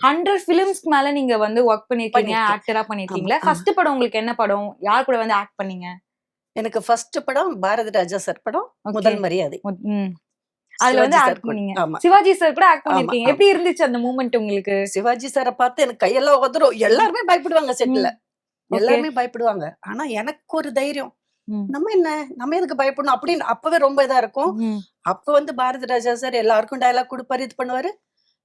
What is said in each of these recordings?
100 ஃபிலிம்ஸ்க்கு மேல நீங்க வந்து ஒர்க் பண்ணிருக்கீங்க, பண்ணிருக்கேன். ஆக்டரா பண்ணிருக்கீங்களா? ஆமா. ஃபர்ஸ்ட் படம் உங்களுக்கு என்ன படம்? யார் கூட வந்து ஆக்ட் பண்ணீங்க? எனக்கு ஃபர்ஸ்ட் படம் பாரதி ராஜா சார் படம் ஓகே. முதல் மரியாதை. ம். அதுல வந்து சிவாஜி சார் ஆக்ட் கூட. பண்ணீங்க. ஆமா. சிவாஜி சார் கூட ஆக்ட் ஆமா, பண்ணிருக்கீங்க. ஆமா. எப்படி இருந்துச்சு அந்த மூமெண்ட் உங்களுக்கு? சிவாஜி சார பார்த்து எனக்கு கையெல்லாம் உதறும். எல்லாருமே பயப்படுவாங்க செட்ல. ம். ஓகே. எல்லாருமே பயப்படுவாங்க. ஆனா எனக்கு ஒரு தைரியம். ம். நம்ம என்ன? நம்ம எதுக்கு பயப்படணும்? அப்படின்னு அப்பவே ரொம்ப இதா இருக்கும். ம். அப்ப வந்து பாரதி ராஜா சார் எல்லாருக்கும் டயலாக் குடுப்பாரு, இது பண்ணுவாரு.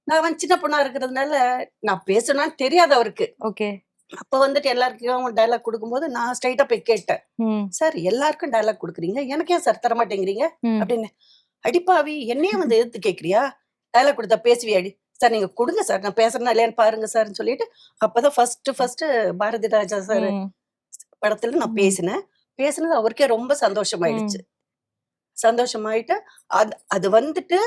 நான் வந்து சின்ன பொண்ணா இருக்கிறதுனால, நான் பேசணும்னு தெரியாது அவருக்கு. ஓகே. அப்ப வந்துட்டு எல்லாருக்கும் டயலாக் குடுக்கும்போது, நான் ஸ்ட்ரைட்டா போய் கேட்டேன். ம். "சார் எல்லாருக்கும் டயலாக் குடுக்குறீங்க. எனக்கு ஏன் சார் தரமாட்டேங்கிறீங்க?" ம். அப்படின்னு. "அடிப்பாவி! என்னையே வந்து எதிர்த்து கேட்கிறியா? டயலாக் குடுத்தா பேசுவியாடி?" "சார் நீங்க குடுங்க சார். நான் பேசுறேனா இல்லையான்னு பாருங்க சார்ன்னு" சொல்லிட்டு, அப்பதான் ஃபர்ஸ்ட் பாரதி ராஜா சார் ம். படத்துல நான் ம். பேசினேன். பேசுனது அவருக்கே ரொம்ப சந்தோஷமாயிடுச்சு. ம். சந்தோஷமாயிட்டு, அது வந்துட்டு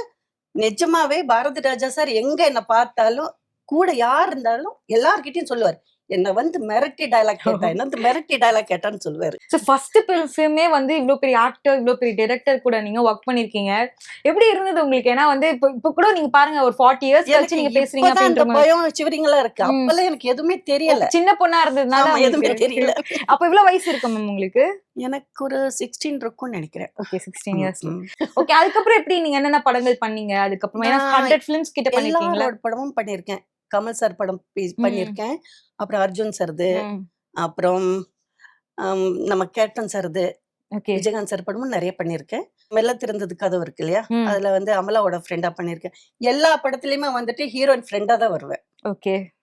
நிஜமாவே பாரதி ராஜா சார் எங்க என்ன பார்த்தாலும், கூட யார் இருந்தாலும் எல்லார்கிட்டயும் சொல்லுவாரு. என்ன வந்து மிரட்டி டயலாக் கேட்டா, என்ன வந்து மிரட்டி டயலாக் கேட்டான்னு சொல்லுவாரு. சோ ஃபர்ஸ்ட் ஃபிலிமே வந்து இவ்ளோ பெரிய ஆக்டர், இவ்ளோ பெரிய டைரக்டர் கூட நீங்க ஒர்க் பண்ணிருக்கீங்க. எப்படி இருந்தது உங்களுக்கு? ஏன்னா வந்து இப்ப கூட நீங்க பாருங்க ஒரு 40 இயர்ஸ் எனக்கு கழிச்சு நீங்க பேசுறீங்க இப்பதான் அந்த அப்படின்ற மாதிரி. பயம் சிவரிங்களா இருக்கு. ம். அப்பல்லாம் எனக்கு எதுவுமே தெரியல. சின்ன பொண்ணா இருந்ததுனால ஆமா, எதுவுமே உங்களுக்கு தெரியல. அப்ப எவ்வளவு வயசு இருக்கும் மேம் உங்களுக்கு? எனக்கு ஒரு 16 இருக்கும்னு நெனைக்கிறேன். ஓகே 16 ம், இயர்ஸ்ல. ம். ஓகே அதுக்கப்புறம் எப்படி நீங்க என்னென்ன படங்கள் பண்ணீங்க? அதுக்கப்புறமா ஏன்னா நான் 100 ஃபிலிம்ஸ் கிட்ட பண்ணிருக்கீங்களா? எல்லாரோட படமும் பண்ணியிருக்கேன். கமல் சார் படம் ம். பண்ணியிருக்கேன். அப்புறம் அர்ஜுன் சார்து, ம். அப்புறம் நம்ம கேப்டன் சார்து, ஓகே. விஜயகாந்த் சார் படமும் நெறைய பண்ணியிருக்கேன். மெல்ல திறந்தது கதவு இருக்கு இல்லையா? ம். அதுல வந்து அமலாவோட ஃப்ரெண்டா பண்ணியிருக்கேன். எல்லா படத்துலயுமே வந்துட்டு ஹீரோயின் ஃப்ரெண்டா தான் வருவேன். ஓகே.